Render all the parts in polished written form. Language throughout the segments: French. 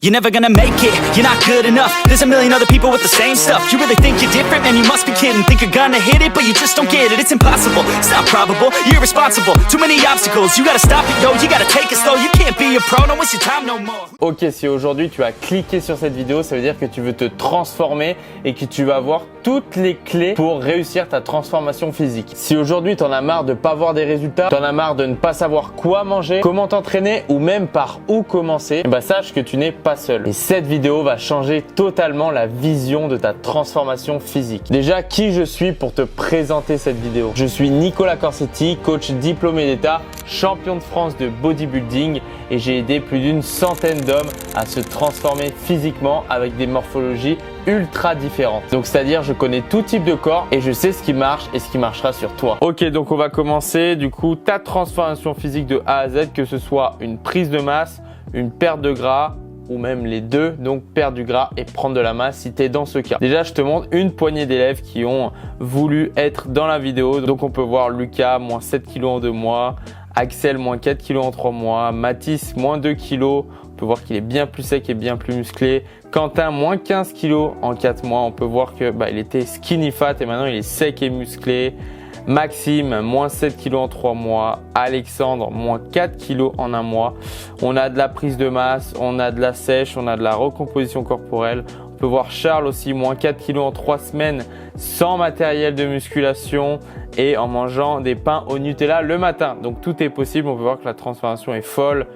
You're never gonna make it, you're not good enough. There's a million other people with the same stuff. You really think you're different? Man, you must be kidding. Think you're gonna hit it, but you just don't get it. It's impossible, it's not probable, you're irresponsible. Too many obstacles, you gotta stop it, yo. You gotta take it slow, you can't be a pro. Don't waste your time no more. Ok, si aujourd'hui tu as cliqué sur cette vidéo, ça veut dire que tu veux te transformer et que tu vas avoir toutes les clés pour réussir ta transformation physique. Si aujourd'hui tu en as marre de pas voir des résultats, tu en as marre de ne pas savoir quoi manger, comment t'entraîner ou même par où commencer, bah sache que tu n'es pas seul. Et cette vidéo va changer totalement la vision de ta transformation physique. Déjà, qui je suis pour te présenter cette vidéo? Je suis Nicolas Corsetti, coach diplômé d'État, champion de France de bodybuilding et j'ai aidé plus d'une centaine d'hommes à se transformer physiquement avec des morphologies ultra différentes. Donc c'est-à-dire je connais tout type de corps et je sais ce qui marche et ce qui marchera sur toi. Ok, donc on va commencer du coup ta transformation physique de A à Z, que ce soit une prise de masse, une perte de gras ou même les deux, donc perdre du gras et prendre de la masse si tu es dans ce cas. Déjà, je te montre une poignée d'élèves qui ont voulu être dans la vidéo. Donc on peut voir Lucas, moins 7 kg en 2 mois, Axel, moins 4 kg en 3 mois, Mathis, moins 2 kg. On peut voir qu'il est bien plus sec et bien plus musclé. Quentin, moins 15 kg en 4 mois. On peut voir que il était skinny fat et maintenant il est sec et musclé. Maxime, moins 7 kg en 3 mois. Alexandre, moins 4 kg en 1 mois. On a de la prise de masse, on a de la sèche, on a de la recomposition corporelle. On peut voir Charles aussi, moins 4 kg en 3 semaines sans matériel de musculation et en mangeant des pains au Nutella le matin. Donc tout est possible, on peut voir que la transformation est folle.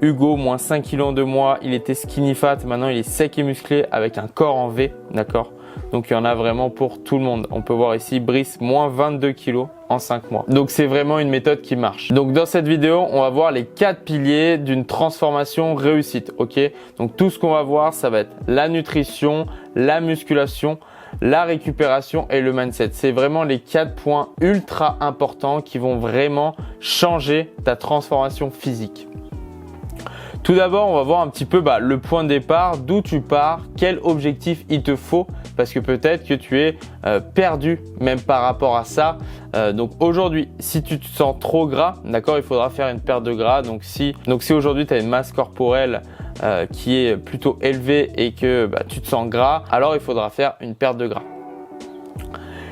Hugo, moins 5 kg en 2 mois, il était skinny fat, maintenant il est sec et musclé avec un corps en V, d'accord? Donc il y en a vraiment pour tout le monde. On peut voir ici Brice, moins 22 kg en 5 mois. Donc c'est vraiment une méthode qui marche. Donc dans cette vidéo, on va voir les 4 piliers d'une transformation réussite, ok? Donc tout ce qu'on va voir, ça va être la nutrition, la musculation, la récupération et le mindset. C'est vraiment les 4 points ultra importants qui vont vraiment changer ta transformation physique. Tout d'abord, on va voir un petit peu le point de départ, d'où tu pars, quel objectif il te faut, parce que peut-être que tu es perdu même par rapport à ça. Donc aujourd'hui, si tu te sens trop gras, d'accord, il faudra faire une perte de gras. Donc si aujourd'hui tu as une masse corporelle qui est plutôt élevée et que tu te sens gras, alors il faudra faire une perte de gras.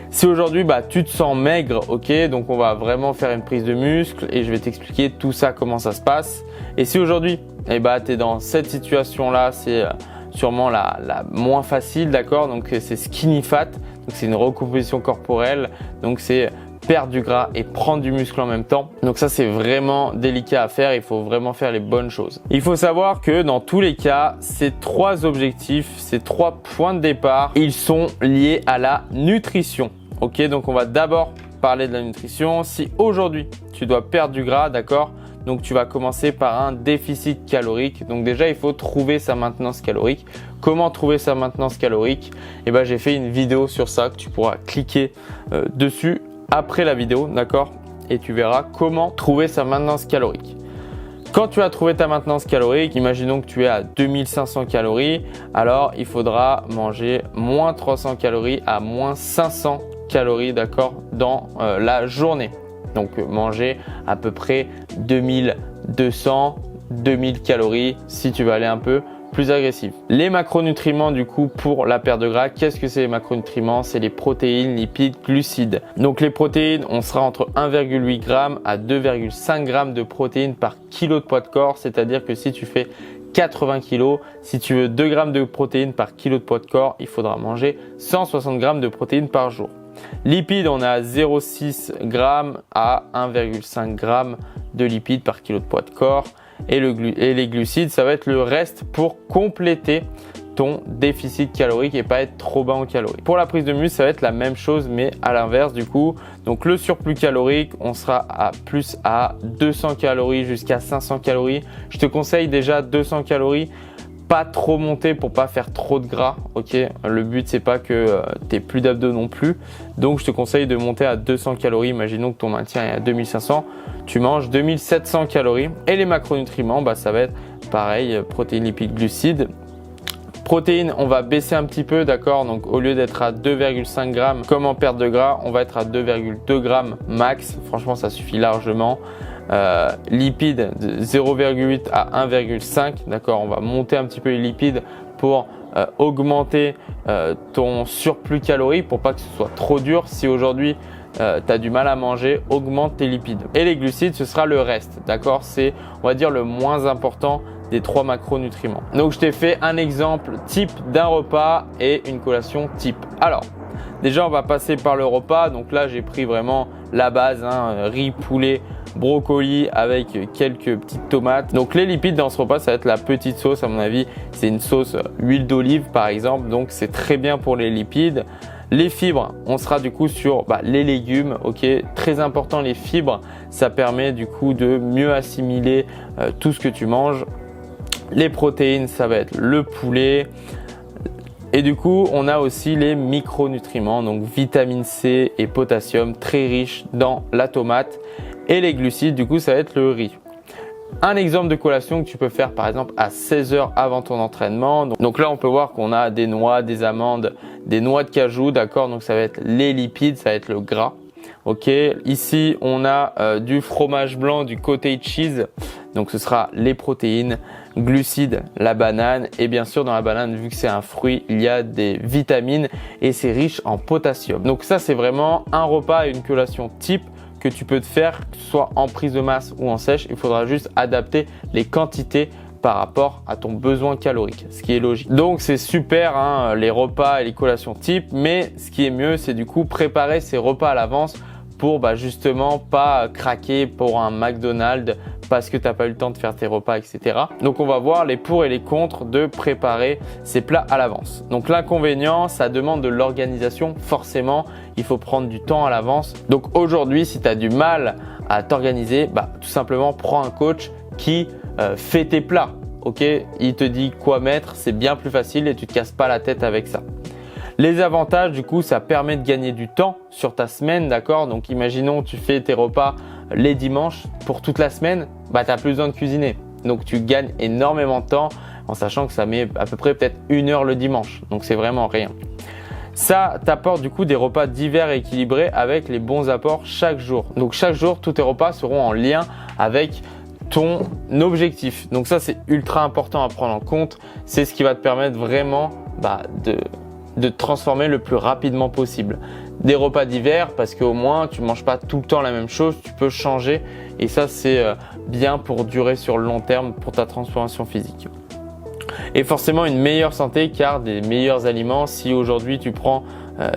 Si aujourd'hui tu te sens maigre, ok, donc on va vraiment faire une prise de muscle et je vais t'expliquer tout ça, comment ça se passe. Et si aujourd'hui tu es dans cette situation-là, c'est sûrement la moins facile, d'accord, donc c'est skinny fat, donc c'est une recomposition corporelle, donc c'est perdre du gras et prendre du muscle en même temps. Donc ça c'est vraiment délicat à faire, il faut vraiment faire les bonnes choses. Il faut savoir que dans tous les cas, ces 3 objectifs, ces 3 points de départ, ils sont liés à la nutrition. Ok, donc on va d'abord parler de la nutrition. Si aujourd'hui tu dois perdre du gras, d'accord, donc tu vas commencer par un déficit calorique. Donc déjà il faut trouver sa maintenance calorique. Comment trouver sa maintenance calorique? J'ai fait une vidéo sur ça que tu pourras cliquer dessus après la vidéo, d'accord, et tu verras comment trouver sa maintenance calorique. Quand tu as trouvé ta maintenance calorique, imaginons que tu es à 2500 calories, alors il faudra manger moins 300 calories à moins 500 calories, d'accord, dans la journée. Donc manger à peu près 2200, 2000 calories si tu veux aller un peu plus agressif. Les macronutriments du coup pour la perte de gras, qu'est-ce que c'est les macronutriments? C'est les protéines, lipides, glucides. Donc les protéines, on sera entre 1,8 g à 2,5 g de protéines par kilo de poids de corps, c'est-à-dire que si tu fais 80 kg, si tu veux 2 g de protéines par kilo de poids de corps, il faudra manger 160 g de protéines par jour. Lipides, on est à 0,6 g à 1,5 g de lipides par kilo de poids de corps. Et les glucides, ça va être le reste pour compléter ton déficit calorique et pas être trop bas en calories. Pour la prise de muscle, ça va être la même chose mais à l'inverse du coup. Donc le surplus calorique, on sera à 200 calories jusqu'à 500 calories. Je te conseille déjà 200 calories. Pas trop monter pour pas faire trop de gras, ok. Le but c'est pas que tu aies plus d'abdos non plus, donc je te conseille de monter à 200 calories. Imaginons que ton maintien est à 2500, tu manges 2700 calories. Et les macronutriments, ça va être pareil, protéines, lipides, glucides. Protéines, on va baisser un petit peu, d'accord. Donc au lieu d'être à 2,5 g comme en perte de gras, on va être à 2,2 g max. Franchement, ça suffit largement. lipides de 0,8 à 1,5. D'accord, on va monter un petit peu les lipides pour augmenter ton surplus calorique pour pas que ce soit trop dur. Si aujourd'hui tu as du mal à manger, augmente tes lipides. Et les glucides, ce sera le reste. D'accord, c'est, on va dire, le moins important des 3 macronutriments. Donc je t'ai fait un exemple type d'un repas et une collation type. Alors déjà on va passer par le repas. Donc là j'ai pris vraiment la base, riz, poulet, brocoli avec quelques petites tomates. Donc les lipides dans ce repas, ça va être la petite sauce. À mon avis, c'est une sauce huile d'olive par exemple, donc c'est très bien pour les lipides. Les fibres, on sera du coup sur les légumes, ok. Très important, les fibres, ça permet du coup de mieux assimiler tout ce que tu manges. Les protéines, ça va être le poulet. Et du coup, on a aussi les micronutriments, donc vitamine C et potassium, très riches dans la tomate. Et les glucides, du coup, ça va être le riz. Un exemple de collation que tu peux faire par exemple à 16 heures avant ton entraînement. Donc là, on peut voir qu'on a des noix, des amandes, des noix de cajou, d'accord. Donc ça va être les lipides, ça va être le gras. Ok, ici on a du fromage blanc, du cottage cheese, donc ce sera les protéines, glucides, la banane et bien sûr dans la banane, vu que c'est un fruit, il y a des vitamines et c'est riche en potassium. Donc ça c'est vraiment un repas et une collation type que tu peux te faire, que ce soit en prise de masse ou en sèche. Il faudra juste adapter les quantités par rapport à ton besoin calorique, ce qui est logique. Donc c'est super les repas et les collations type, mais ce qui est mieux c'est du coup préparer ces repas à l'avance pour justement pas craquer pour un McDonald's parce que tu n'as pas eu le temps de faire tes repas, etc. Donc on va voir les pour et les contre de préparer ces plats à l'avance. Donc l'inconvénient, ça demande de l'organisation. Forcément, il faut prendre du temps à l'avance. Donc aujourd'hui, si tu as du mal à t'organiser, tout simplement prends un coach qui fait tes plats. Ok, il te dit quoi mettre, c'est bien plus facile et tu te casses pas la tête avec ça. Les avantages, du coup, ça permet de gagner du temps sur ta semaine, d'accord? Donc, imaginons, tu fais tes repas les dimanches pour toute la semaine, tu n'as plus besoin de cuisiner. Donc, tu gagnes énormément de temps en sachant que ça met à peu près peut-être 1 heure le dimanche. Donc, c'est vraiment rien. Ça t'apporte du coup des repas divers et équilibrés avec les bons apports chaque jour. Donc, chaque jour, tous tes repas seront en lien avec ton objectif. Donc, ça, c'est ultra important à prendre en compte. C'est ce qui va te permettre vraiment de te transformer le plus rapidement possible. Des repas divers parce qu'au moins tu manges pas tout le temps la même chose, tu peux changer et ça c'est bien pour durer sur le long terme pour ta transformation physique. Et forcément une meilleure santé car des meilleurs aliments, si aujourd'hui tu prends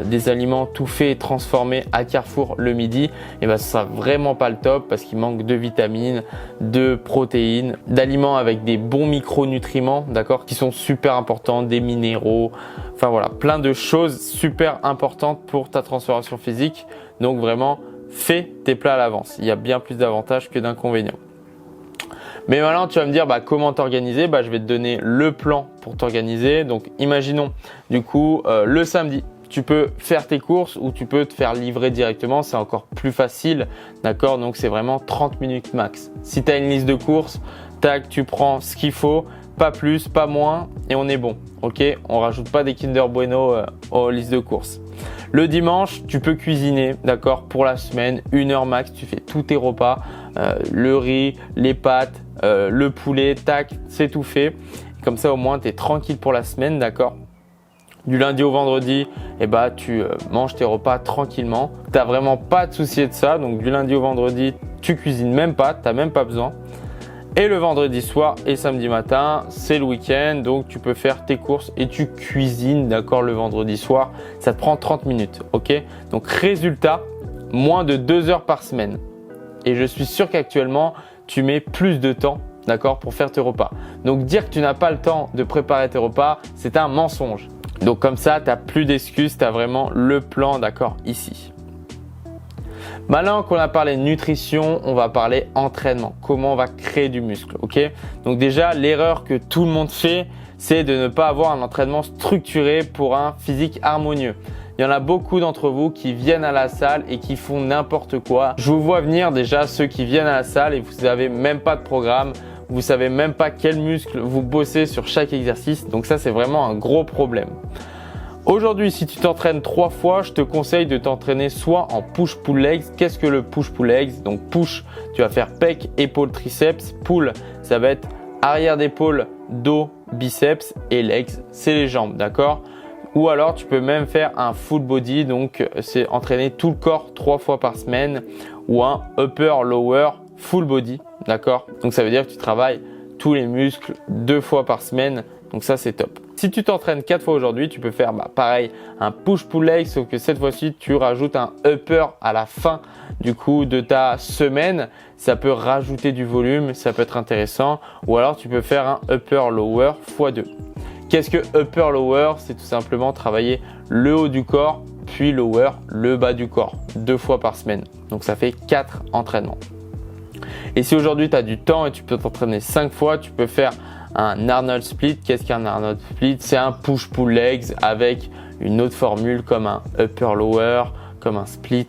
des aliments tout faits et transformés à Carrefour le midi, ce sera vraiment pas le top parce qu'il manque de vitamines, de protéines, d'aliments avec des bons micronutriments, d'accord, qui sont super importants, des minéraux, enfin voilà, plein de choses super importantes pour ta transformation physique. Donc vraiment, fais tes plats à l'avance. Il y a bien plus d'avantages que d'inconvénients. Mais maintenant, tu vas me dire comment t'organiser. Je vais te donner le plan pour t'organiser. Donc, imaginons du coup le samedi. Tu peux faire tes courses ou tu peux te faire livrer directement, c'est encore plus facile, d'accord? Donc c'est vraiment 30 minutes max. Si tu as une liste de courses, tac, tu prends ce qu'il faut, pas plus, pas moins et on est bon, ok? On rajoute pas des Kinder Bueno aux listes de courses. Le dimanche, tu peux cuisiner, d'accord? Pour la semaine, 1 heure max, tu fais tous tes repas, le riz, les pâtes, le poulet, tac, c'est tout fait. Comme ça au moins tu es tranquille pour la semaine, d'accord? Du lundi au vendredi, tu manges tes repas tranquillement. Tu n'as vraiment pas de souci de ça. Donc du lundi au vendredi, tu cuisines même pas, tu n'as même pas besoin. Et le vendredi soir et samedi matin, c'est le week-end. Donc tu peux faire tes courses et tu cuisines, d'accord, le vendredi soir. Ça te prend 30 minutes, ok? Donc résultat, moins de 2 heures par semaine. Et je suis sûr qu'actuellement, tu mets plus de temps, d'accord, pour faire tes repas. Donc dire que tu n'as pas le temps de préparer tes repas, c'est un mensonge. Donc comme ça, tu n'as plus d'excuses, tu as vraiment le plan, d'accord, ici. Maintenant qu'on a parlé nutrition, on va parler entraînement. Comment on va créer du muscle, ok? Donc déjà, l'erreur que tout le monde fait, c'est de ne pas avoir un entraînement structuré pour un physique harmonieux. Il y en a beaucoup d'entre vous qui viennent à la salle et qui font n'importe quoi. Je vous vois venir déjà ceux qui viennent à la salle et vous n'avez même pas de programme. Vous savez même pas quel muscle vous bossez sur chaque exercice. Donc ça, c'est vraiment un gros problème. Aujourd'hui, si tu t'entraînes 3 fois, je te conseille de t'entraîner soit en push-pull legs. Qu'est-ce que le push-pull legs? Donc push, tu vas faire pec, épaule, triceps. Pull, ça va être arrière d'épaule, dos, biceps, et legs, c'est les jambes, d'accord? Ou alors tu peux même faire un full body, donc c'est entraîner tout le corps 3 fois par semaine, ou un upper lower full body, d'accord? Donc ça veut dire que tu travailles tous les muscles 2 fois par semaine, donc ça c'est top. Si tu t'entraînes 4 fois aujourd'hui, tu peux faire pareil, un push-pull leg, sauf que cette fois-ci, tu rajoutes un upper à la fin du coup de ta semaine. Ça peut rajouter du volume, ça peut être intéressant. Ou alors, tu peux faire un upper-lower x2. Qu'est-ce que upper-lower? C'est tout simplement travailler le haut du corps, puis lower, le bas du corps, 2 fois par semaine. Donc, ça fait 4 entraînements. Et si aujourd'hui, tu as du temps et tu peux t'entraîner 5 fois, tu peux faire un Arnold Split. Qu'est-ce qu'un Arnold Split? C'est un push-pull legs avec une autre formule comme un upper-lower, comme un split.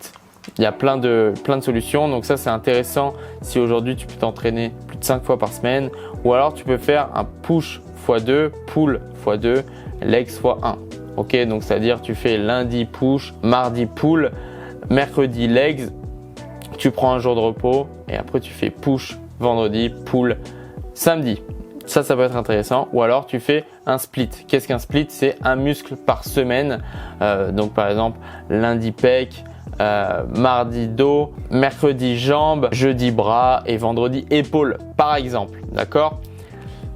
Il y a plein de solutions. Donc ça, c'est intéressant si aujourd'hui, tu peux t'entraîner plus de 5 fois par semaine. Ou alors, tu peux faire un push x2, pull x2, legs x1. Ok, donc c'est-à-dire tu fais lundi push, mardi pull, mercredi legs. Tu prends un jour de repos et après, tu fais push vendredi, pull samedi. Ça peut être intéressant. Ou alors, tu fais un split. Qu'est-ce qu'un split? C'est un muscle par semaine. Donc, par exemple, lundi pec, mardi dos, mercredi jambes, jeudi bras et vendredi épaules, par exemple. D'accord?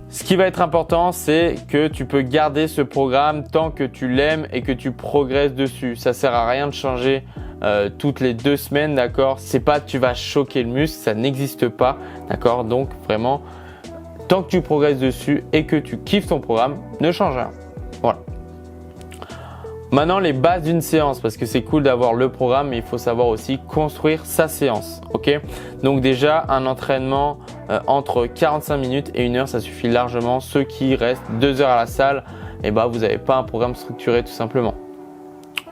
Ce qui va être important, c'est que tu peux garder ce programme tant que tu l'aimes et que tu progresses dessus. Ça sert à rien de changer toutes les 2 semaines, d'accord? C'est pas que tu vas choquer le muscle, ça n'existe pas, d'accord? Donc vraiment, tant que tu progresses dessus et que tu kiffes ton programme, ne change rien. Voilà. Maintenant, les bases d'une séance, parce que c'est cool d'avoir le programme, mais il faut savoir aussi construire sa séance. Ok? Donc déjà, un entraînement entre 45 minutes et 1 heure, ça suffit largement. Ceux qui restent 2 heures à la salle, vous n'avez pas un programme structuré tout simplement.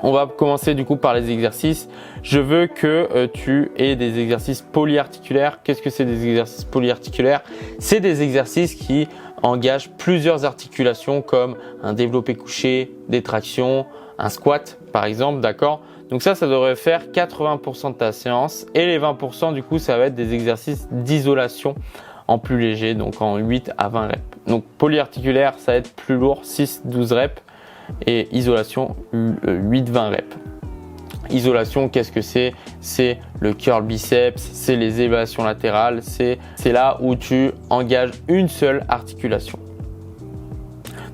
On va commencer du coup par les exercices. Je veux que tu aies des exercices polyarticulaires. Qu'est-ce que c'est des exercices polyarticulaires? C'est des exercices qui engagent plusieurs articulations comme un développé couché, des tractions, un squat par exemple, d'accord? Donc ça devrait faire 80% de ta séance et les 20% du coup, ça va être des exercices d'isolation en plus léger, donc en 8 à 20 reps. Donc polyarticulaire, ça va être plus lourd, 6-12 reps. Et isolation 8-20 reps. Isolation, qu'est-ce que c'est? C'est le curl biceps, c'est les élévations latérales, c'est là où tu engages une seule articulation.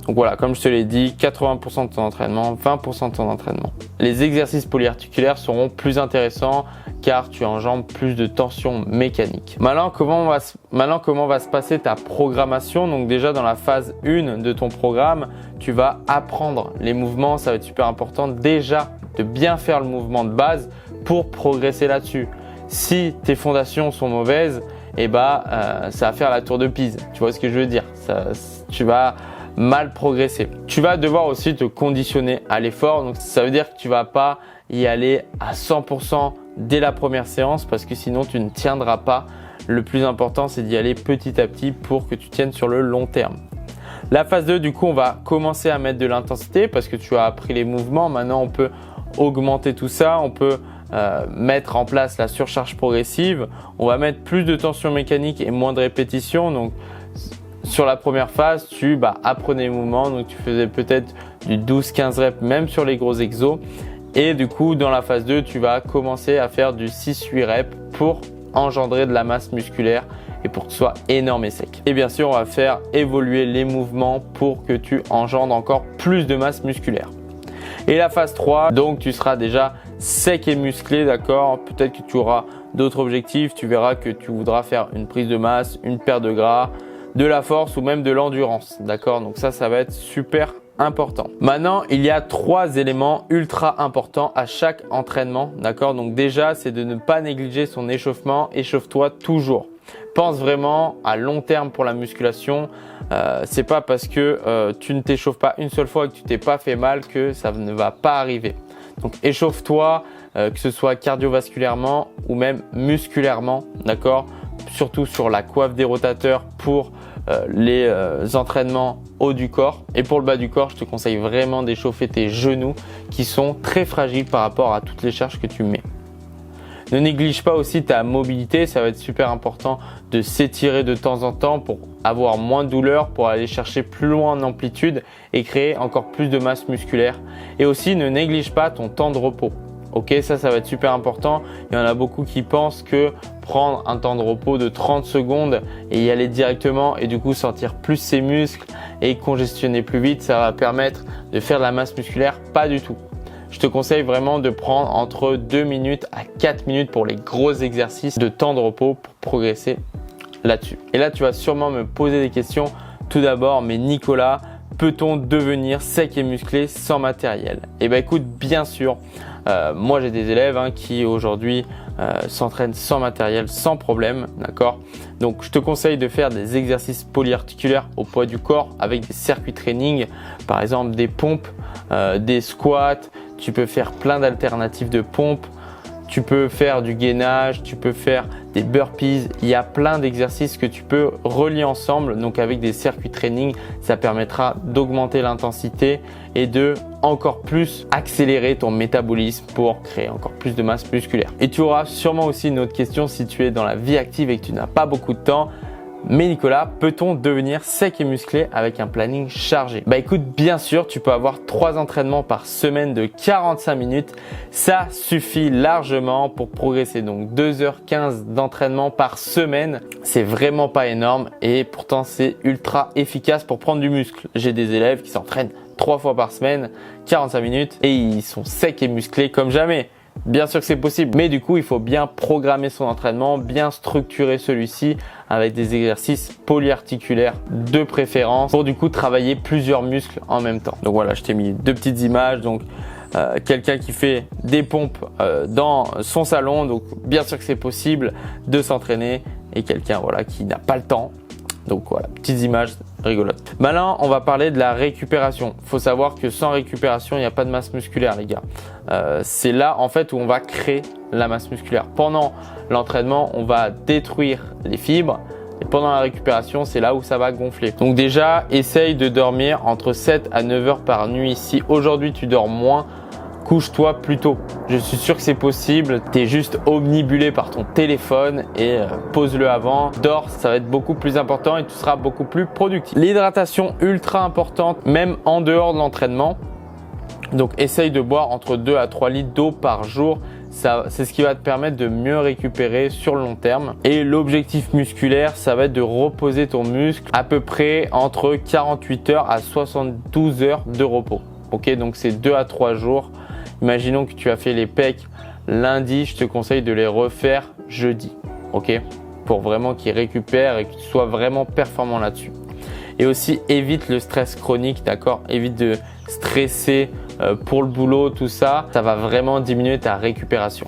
Donc voilà, comme je te l'ai dit, 80% de ton entraînement, 20% de ton entraînement. Les exercices polyarticulaires seront plus intéressants car tu enjambes plus de tension mécanique. Maintenant, comment va se passer ta programmation? Donc déjà dans la phase 1 de ton programme, tu vas apprendre les mouvements. Ça va être super important déjà de bien faire le mouvement de base pour progresser là-dessus. Si tes fondations sont mauvaises, ça va faire la tour de Pise. Tu vois ce que je veux dire? Tu vas mal progresser. Tu vas devoir aussi te conditionner à l'effort. Donc ça veut dire que tu vas pas y aller à 100% dès la première séance parce que sinon tu ne tiendras pas. Le plus important, c'est d'y aller petit à petit pour que tu tiennes sur le long terme. La phase 2, du coup, on va commencer à mettre de l'intensité parce que tu as appris les mouvements. Maintenant, on peut augmenter tout ça. On peut mettre en place la surcharge progressive. On va mettre plus de tension mécanique et moins de répétitions. Donc, sur la première phase, tu apprenais les mouvements. Donc, tu faisais peut-être du 12-15 reps, même sur les gros exos. Et du coup, dans la phase 2, tu vas commencer à faire du 6-8 reps pour engendrer de la masse musculaire et pour que tu sois énorme et sec. Et bien sûr, on va faire évoluer les mouvements pour que tu engendres encore plus de masse musculaire. Et la phase 3, donc tu seras déjà sec et musclé, d'accord? Peut-être que tu auras d'autres objectifs. Tu verras que tu voudras faire une prise de masse, une perte de gras, de la force ou même de l'endurance, d'accord? Donc ça va être super important. Maintenant, il y a 3 éléments ultra importants à chaque entraînement, d'accord? Donc déjà, c'est de ne pas négliger son échauffement. Échauffe-toi toujours. Pense vraiment à long terme pour la musculation. C'est pas parce que tu ne t'échauffes pas une seule fois et que tu t'es pas fait mal que ça ne va pas arriver. Donc échauffe-toi, que ce soit cardiovasculairement ou même musculairement, d'accord? Surtout sur la coiffe des rotateurs pour les entraînements haut du corps. Et pour le bas du corps, je te conseille vraiment d'échauffer tes genoux qui sont très fragiles par rapport à toutes les charges que tu mets. Ne néglige pas aussi ta mobilité, ça va être super important de s'étirer de temps en temps pour avoir moins de douleur, pour aller chercher plus loin en amplitude et créer encore plus de masse musculaire. Et aussi, ne néglige pas ton temps de repos. Ok, ça va être super important. Il y en a beaucoup qui pensent que prendre un temps de repos de 30 secondes et y aller directement et du coup sentir plus ses muscles et congestionner plus vite, ça va permettre de faire de la masse musculaire. Pas du tout. Je te conseille vraiment de prendre entre 2 minutes à 4 minutes pour les gros exercices de temps de repos pour progresser là-dessus. Et là, tu vas sûrement me poser des questions. Tout d'abord, mais Nicolas, peut-on devenir sec et musclé sans matériel? Eh bien écoute, bien sûr, moi j'ai des élèves qui aujourd'hui s'entraînent sans matériel, sans problème, d'accord? Donc je te conseille de faire des exercices polyarticulaires au poids du corps avec des circuits training, par exemple des pompes, des squats. Tu peux faire plein d'alternatives de pompes, tu peux faire du gainage, tu peux faire des burpees. Il y a plein d'exercices que tu peux relier ensemble. Donc avec des circuits training, ça permettra d'augmenter l'intensité et de encore plus accélérer ton métabolisme pour créer encore plus de masse musculaire. Et tu auras sûrement aussi une autre question si tu es dans la vie active et que tu n'as pas beaucoup de temps. Mais Nicolas, peut-on devenir sec et musclé avec un planning chargé? Bah écoute, bien sûr, tu peux avoir 3 entraînements par semaine de 45 minutes. Ça suffit largement pour progresser. Donc 2h15 d'entraînement par semaine, c'est vraiment pas énorme et pourtant c'est ultra efficace pour prendre du muscle. J'ai des élèves qui s'entraînent 3 fois par semaine, 45 minutes et ils sont secs et musclés comme jamais. Bien sûr que c'est possible, mais du coup, il faut bien programmer son entraînement, bien structurer celui-ci avec des exercices polyarticulaires de préférence pour du coup travailler plusieurs muscles en même temps. Donc voilà, je t'ai mis 2 petites images. Donc quelqu'un qui fait des pompes dans son salon, donc bien sûr que c'est possible de s'entraîner, et quelqu'un qui n'a pas le temps. Donc voilà, petites images rigolotes. Maintenant, on va parler de la récupération. Il faut savoir que sans récupération, il n'y a pas de masse musculaire, les gars. C'est là en fait où on va créer la masse musculaire. Pendant l'entraînement, on va détruire les fibres. Et pendant la récupération, c'est là où ça va gonfler. Donc déjà, essaye de dormir entre 7 à 9 heures par nuit. Si aujourd'hui tu dors moins, couche-toi plus tôt. Je suis sûr que c'est possible. Tu es juste omnibulé par ton téléphone et pose-le avant. Dors, ça va être beaucoup plus important et tu seras beaucoup plus productif. L'hydratation ultra importante, même en dehors de l'entraînement. Donc essaye de boire entre 2 à 3 litres d'eau par jour. C'est ce qui va te permettre de mieux récupérer sur le long terme. Et l'objectif musculaire, ça va être de reposer ton muscle à peu près entre 48 heures à 72 heures de repos. Ok, donc c'est 2 à 3 jours. Imaginons que tu as fait les pecs lundi, je te conseille de les refaire jeudi, ok, pour vraiment qu'ils récupèrent et que tu sois vraiment performant là-dessus. Et aussi, évite le stress chronique, d'accord? Évite de stresser pour le boulot, tout ça. Ça va vraiment diminuer ta récupération.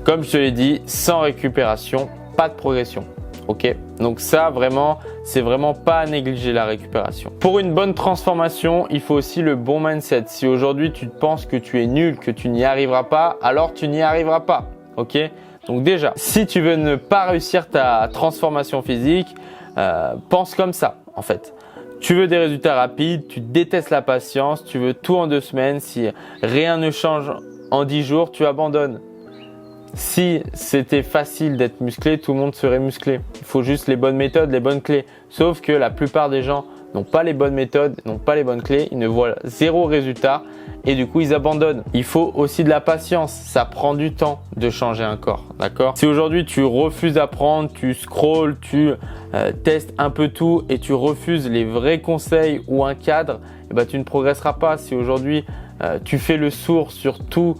Comme je te l'ai dit, sans récupération, pas de progression. Ok, donc ça vraiment, c'est vraiment pas à négliger la récupération. Pour une bonne transformation, il faut aussi le bon mindset. Si aujourd'hui tu penses que tu es nul, que tu n'y arriveras pas, alors tu n'y arriveras pas. Ok, donc déjà, si tu veux ne pas réussir ta transformation physique, pense comme ça en fait. Tu veux des résultats rapides, tu détestes la patience, tu veux tout en 2 semaines. Si rien ne change en 10 jours, tu abandonnes. Si c'était facile d'être musclé, tout le monde serait musclé. Il faut juste les bonnes méthodes, les bonnes clés. Sauf que la plupart des gens n'ont pas les bonnes méthodes, n'ont pas les bonnes clés, ils ne voient 0 résultat et du coup ils abandonnent. Il faut aussi de la patience, ça prend du temps de changer un corps, d'accord? Si aujourd'hui tu refuses d'apprendre, tu scrolles, tu testes un peu tout et tu refuses les vrais conseils ou un cadre, tu ne progresseras pas. Si aujourd'hui tu fais le sourd sur tous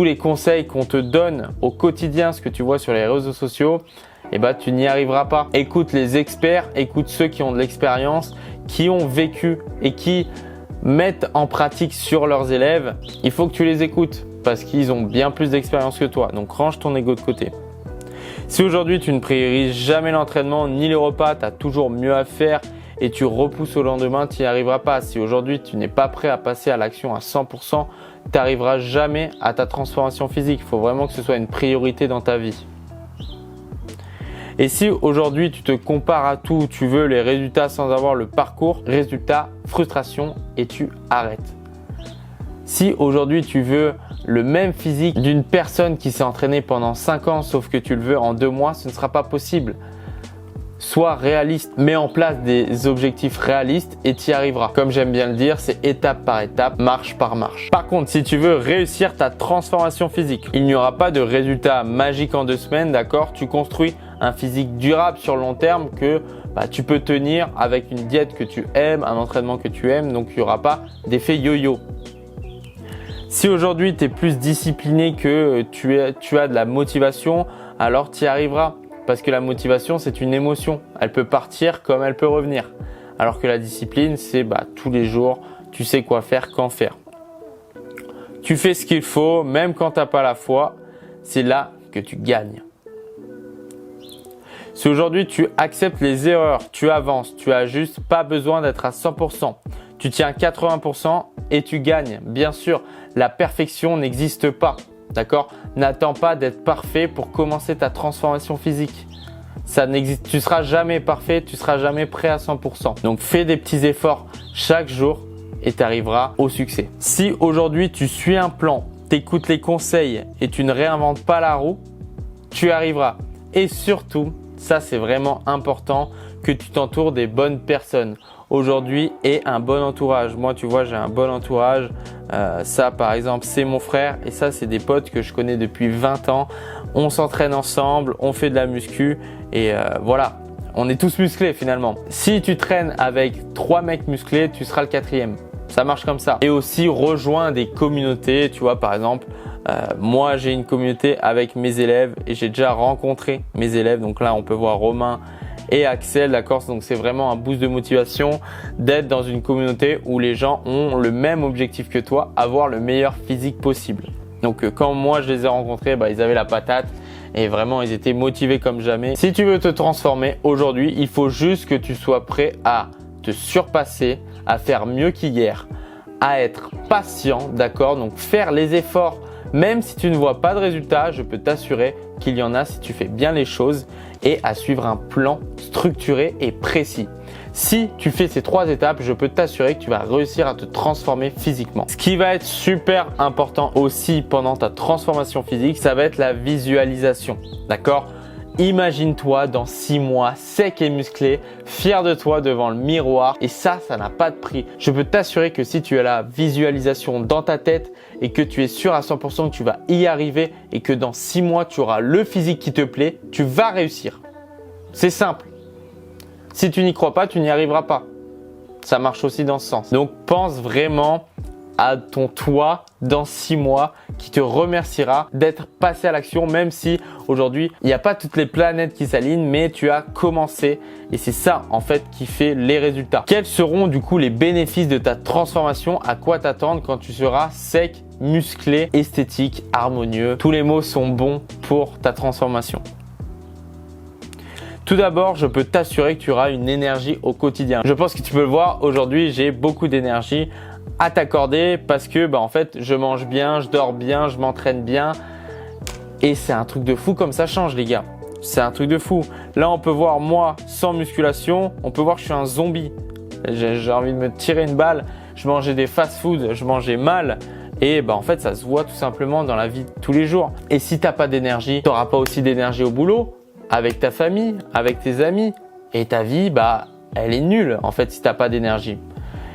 les conseils qu'on te donne au quotidien, ce que tu vois sur les réseaux sociaux, tu n'y arriveras pas. Écoute les experts, écoute ceux qui ont de l'expérience, qui ont vécu et qui mettent en pratique sur leurs élèves. Il faut que tu les écoutes parce qu'ils ont bien plus d'expérience que toi. Donc range ton ego de côté. Si aujourd'hui tu ne priorises jamais l'entraînement ni les repas, tu as toujours mieux à faire et tu repousses au lendemain, tu n'y arriveras pas. Si aujourd'hui tu n'es pas prêt à passer à l'action à 100%, tu n'arriveras jamais à ta transformation physique. Il faut vraiment que ce soit une priorité dans ta vie. Et si aujourd'hui tu te compares à tout, tu veux les résultats sans avoir le parcours, résultat, frustration et tu arrêtes. Si aujourd'hui tu veux le même physique d'une personne qui s'est entraînée pendant 5 ans sauf que tu le veux en 2 mois, ce ne sera pas possible. Sois réaliste, mets en place des objectifs réalistes et tu y arriveras. Comme j'aime bien le dire, c'est étape par étape, marche par marche. Par contre, si tu veux réussir ta transformation physique, il n'y aura pas de résultat magique en 2 semaines, d'accord? Tu construis un physique durable sur le long terme que tu peux tenir avec une diète que tu aimes, un entraînement que tu aimes, donc il n'y aura pas d'effet yo-yo. Si aujourd'hui tu es plus discipliné que tu as de la motivation, alors tu y arriveras. Parce que la motivation, c'est une émotion. Elle peut partir comme elle peut revenir. Alors que la discipline, c'est tous les jours, tu sais quoi faire, quand faire. Tu fais ce qu'il faut, même quand tu n'as pas la foi, c'est là que tu gagnes. Si aujourd'hui tu acceptes les erreurs, tu avances, tu as juste pas besoin d'être à 100%. Tu tiens 80% et tu gagnes. Bien sûr, la perfection n'existe pas. D'accord? N'attends pas d'être parfait pour commencer ta transformation physique. Ça n'existe. Tu seras jamais parfait, tu seras jamais prêt à 100%. Donc fais des petits efforts chaque jour et tu arriveras au succès. Si aujourd'hui tu suis un plan, tu écoutes les conseils et tu ne réinventes pas la roue, tu arriveras. Et surtout, ça c'est vraiment important, que tu t'entoures des bonnes personnes aujourd'hui et un bon entourage. Moi, tu vois, j'ai un bon entourage. Ça, par exemple, c'est mon frère et ça, c'est des potes que je connais depuis 20 ans. On s'entraîne ensemble, on fait de la muscu et voilà, on est tous musclés finalement. Si tu traînes avec 3 mecs musclés, tu seras le 4e. Ça marche comme ça. Et aussi, rejoins des communautés. Tu vois, par exemple, moi, j'ai une communauté avec mes élèves et j'ai déjà rencontré mes élèves. Donc là, on peut voir Romain et Axel, d'accord? Donc c'est vraiment un boost de motivation d'être dans une communauté où les gens ont le même objectif que toi, avoir le meilleur physique possible. Donc quand moi je les ai rencontrés, ils avaient la patate et vraiment ils étaient motivés comme jamais. Si tu veux te transformer aujourd'hui, il faut juste que tu sois prêt à te surpasser, à faire mieux qu'hier, à être patient, d'accord? Donc faire les efforts. Même si tu ne vois pas de résultat, je peux t'assurer qu'il y en a si tu fais bien les choses et à suivre un plan structuré et précis. Si tu fais ces 3 étapes, je peux t'assurer que tu vas réussir à te transformer physiquement. Ce qui va être super important aussi pendant ta transformation physique, ça va être la visualisation. D'accord ? Imagine-toi dans 6 mois, sec et musclé, fier de toi devant le miroir et ça n'a pas de prix. Je peux t'assurer que si tu as la visualisation dans ta tête et que tu es sûr à 100% que tu vas y arriver et que dans 6 mois, tu auras le physique qui te plaît, tu vas réussir. C'est simple. Si tu n'y crois pas, tu n'y arriveras pas. Ça marche aussi dans ce sens. Donc, pense vraiment à ton toi dans 6 mois qui te remerciera d'être passé à l'action, même si aujourd'hui il n'y a pas toutes les planètes qui s'alignent, mais tu as commencé et c'est ça en fait qui fait les résultats. Quels seront du coup les bénéfices de ta transformation? À quoi t'attendre quand tu seras sec, musclé, esthétique, harmonieux? Tous les mots sont bons pour ta transformation. Tout d'abord, je peux t'assurer que tu auras une énergie au quotidien. Je pense que tu peux le voir, aujourd'hui j'ai beaucoup d'énergie à t'accorder parce que en fait je mange bien, je dors bien, je m'entraîne bien et c'est un truc de fou comme ça change les gars. C'est un truc de fou. Là on peut voir moi sans musculation, on peut voir que je suis un zombie. J'ai envie de me tirer une balle, je mangeais des fast-food, je mangeais mal et en fait ça se voit tout simplement dans la vie de tous les jours. Et si t'as pas d'énergie, tu n'auras pas aussi d'énergie au boulot, avec ta famille, avec tes amis et ta vie elle est nulle en fait si t'as pas d'énergie.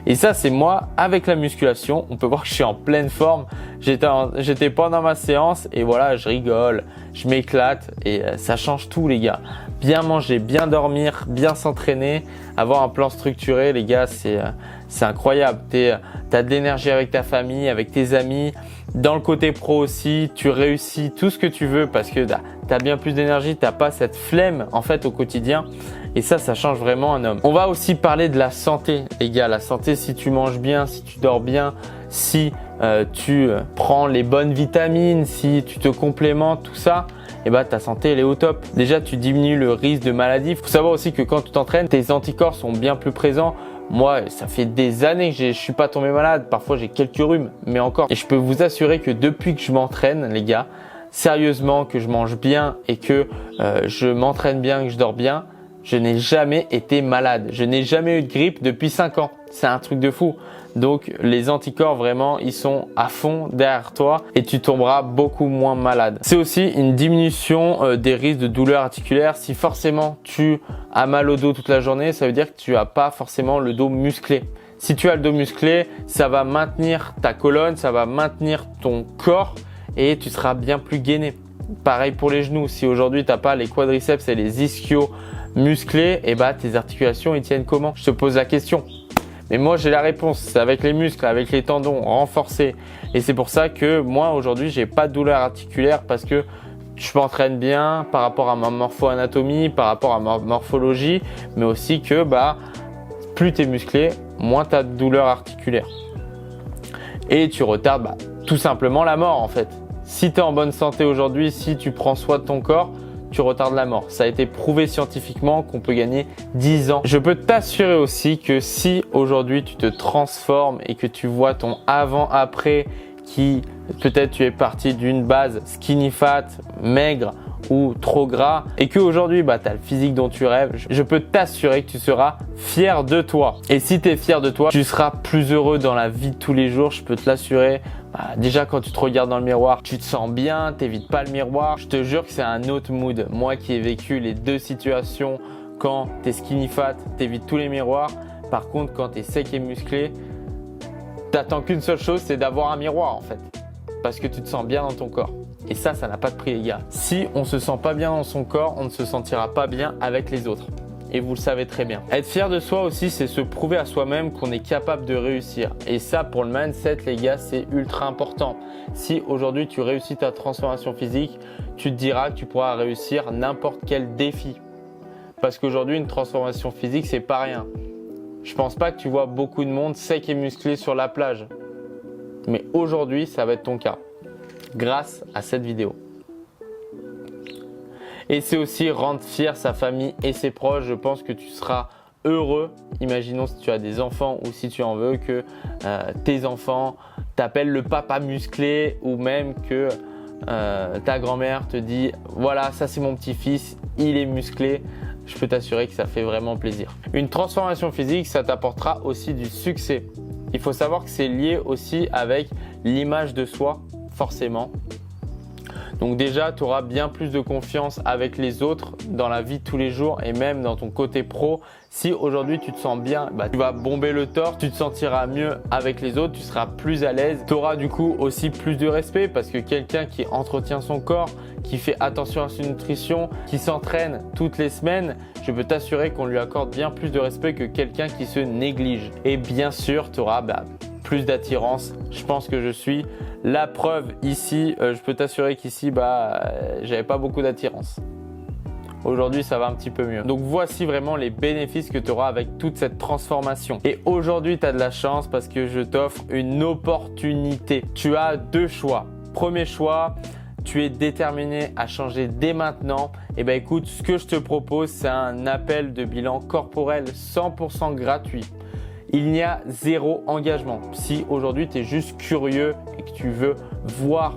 Et ça, c'est moi avec la musculation. On peut voir que je suis en pleine forme. J'étais pendant ma séance et voilà, je rigole, je m'éclate et ça change tout les gars. Bien manger, bien dormir, bien s'entraîner, avoir un plan structuré les gars, c'est incroyable. T'as de l'énergie avec ta famille, avec tes amis. Dans le côté pro aussi, tu réussis tout ce que tu veux parce que t'as bien plus d'énergie, t'as pas cette flemme en fait au quotidien. Et ça change vraiment un homme. On va aussi parler de la santé, les gars. La santé, si tu manges bien, si tu dors bien, si tu prends les bonnes vitamines, si tu te complémentes, tout ça, ta santé, elle est au top. Déjà, tu diminues le risque de maladie. Il faut savoir aussi que quand tu t'entraînes, tes anticorps sont bien plus présents. Moi, ça fait des années que je suis pas tombé malade. Parfois, j'ai quelques rhumes, mais encore. Et je peux vous assurer que depuis que je m'entraîne, les gars, sérieusement, que je mange bien et que je m'entraîne bien, que je dors bien, je n'ai jamais été malade. Je n'ai jamais eu de grippe depuis 5 ans. C'est un truc de fou. Donc les anticorps vraiment, ils sont à fond derrière toi et tu tomberas beaucoup moins malade. C'est aussi une diminution des risques de douleurs articulaires. Si forcément tu as mal au dos toute la journée, ça veut dire que tu n'as pas forcément le dos musclé. Si tu as le dos musclé, ça va maintenir ta colonne, ça va maintenir ton corps et tu seras bien plus gainé. Pareil pour les genoux. Si aujourd'hui tu n'as pas les quadriceps et les ischios musclés, et bah tes articulations ils tiennent comment? Je te pose la question. Mais moi j'ai la réponse, c'est avec les muscles, avec les tendons renforcés. Et c'est pour ça que moi aujourd'hui j'ai pas de douleur articulaire parce que je m'entraîne bien par rapport à ma morpho-anatomie, par rapport à ma morphologie, mais aussi que plus tu es musclé, moins tu as de douleur articulaire. Et tu retardes tout simplement la mort en fait. Si tu es en bonne santé aujourd'hui, si tu prends soin de ton corps, tu retardes la mort. Ça a été prouvé scientifiquement qu'on peut gagner 10 ans. Je peux t'assurer aussi que si aujourd'hui tu te transformes et que tu vois ton avant-après qui peut-être tu es parti d'une base skinny fat, maigre ou trop gras et qu'aujourd'hui tu as le physique dont tu rêves, je peux t'assurer que tu seras fier de toi. Et si tu es fier de toi, tu seras plus heureux dans la vie de tous les jours, je peux te l'assurer. Déjà quand tu te regardes dans le miroir, tu te sens bien, t'évites pas le miroir. Je te jure que c'est un autre mood. Moi qui ai vécu les deux situations, quand t'es skinny fat, t'évites tous les miroirs. Par contre, quand t'es sec et musclé, t'attends qu'une seule chose, c'est d'avoir un miroir en fait. Parce que tu te sens bien dans ton corps. Et ça n'a pas de prix les gars. Si on se sent pas bien dans son corps, on ne se sentira pas bien avec les autres. Et vous le savez très bien. Être fier de soi aussi, c'est se prouver à soi-même qu'on est capable de réussir. Et ça, pour le mindset, les gars, c'est ultra important. Si aujourd'hui tu réussis ta transformation physique, tu te diras que tu pourras réussir n'importe quel défi. Parce qu'aujourd'hui, une transformation physique, c'est pas rien. Je pense pas que tu vois beaucoup de monde sec et musclé sur la plage. Mais aujourd'hui, ça va être ton cas. Grâce à cette vidéo. Et c'est aussi rendre fier sa famille et ses proches. Je pense que tu seras heureux. Imaginons si tu as des enfants ou si tu en veux que tes enfants t'appellent le papa musclé ou même que ta grand-mère te dit voilà, ça c'est mon petit-fils, il est musclé. Je peux t'assurer que ça fait vraiment plaisir. Une transformation physique, ça t'apportera aussi du succès. Il faut savoir que c'est lié aussi avec l'image de soi, forcément. Donc déjà, tu auras bien plus de confiance avec les autres dans la vie de tous les jours et même dans ton côté pro. Si aujourd'hui tu te sens bien, tu vas bomber le torse, tu te sentiras mieux avec les autres, tu seras plus à l'aise. Tu auras du coup aussi plus de respect parce que quelqu'un qui entretient son corps, qui fait attention à sa nutrition, qui s'entraîne toutes les semaines, je peux t'assurer qu'on lui accorde bien plus de respect que quelqu'un qui se néglige. Et bien sûr, tu auras plus d'attirance. Je pense que je suis la preuve ici. Je peux t'assurer qu'ici, j'avais pas beaucoup d'attirance. Aujourd'hui, ça va un petit peu mieux. Donc, voici vraiment les bénéfices que tu auras avec toute cette transformation. Et aujourd'hui, tu as de la chance parce que je t'offre une opportunité. Tu as deux choix. Premier choix, tu es déterminé à changer dès maintenant. Et écoute, ce que je te propose, c'est un appel de bilan corporel 100% gratuit. Il n'y a zéro engagement. Si aujourd'hui tu es juste curieux et que tu veux voir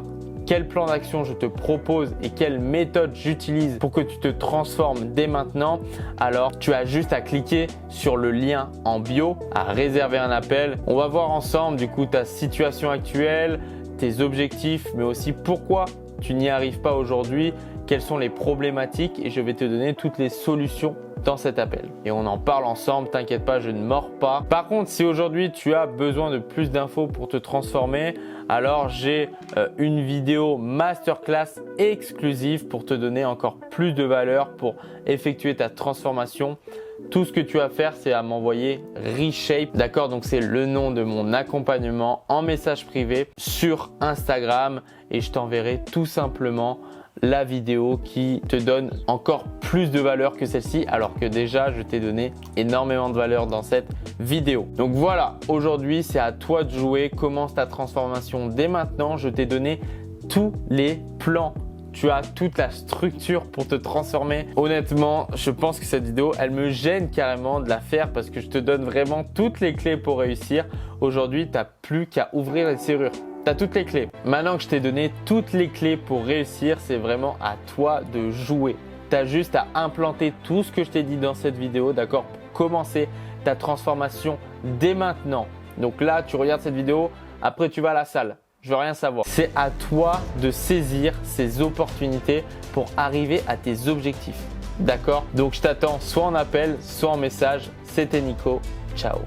quel plan d'action je te propose et quelle méthode j'utilise pour que tu te transformes dès maintenant, alors tu as juste à cliquer sur le lien en bio, à réserver un appel. On va voir ensemble du coup ta situation actuelle, tes objectifs, mais aussi pourquoi tu n'y arrives pas aujourd'hui, quelles sont les problématiques et je vais te donner toutes les solutions dans cet appel. Et on en parle ensemble, t'inquiète pas, je ne mords pas. Par contre, si aujourd'hui tu as besoin de plus d'infos pour te transformer, alors j'ai une vidéo masterclass exclusive pour te donner encore plus de valeur pour effectuer ta transformation. Tout ce que tu as à faire, c'est à m'envoyer Reshape, d'accord? Donc c'est le nom de mon accompagnement en message privé sur Instagram et je t'enverrai tout simplement la vidéo qui te donne encore plus de valeur que celle-ci alors que déjà je t'ai donné énormément de valeur dans cette vidéo. Donc voilà, aujourd'hui c'est à toi de jouer, commence ta transformation dès maintenant. Je t'ai donné tous les plans, tu as toute la structure pour te transformer. Honnêtement, je pense que cette vidéo, elle me gêne carrément de la faire parce que je te donne vraiment toutes les clés pour réussir. Aujourd'hui, tu n'as plus qu'à ouvrir les serrures. tu as toutes les clés. Maintenant que je t'ai donné toutes les clés pour réussir, c'est vraiment à toi de jouer. Tu as juste à implanter tout ce que je t'ai dit dans cette vidéo, d'accord, pour commencer ta transformation dès maintenant. Donc là, tu regardes cette vidéo, après tu vas à la salle. Je veux rien savoir. C'est à toi de saisir ces opportunités pour arriver à tes objectifs. D'accord? Donc je t'attends soit en appel, soit en message. C'était Nico. Ciao.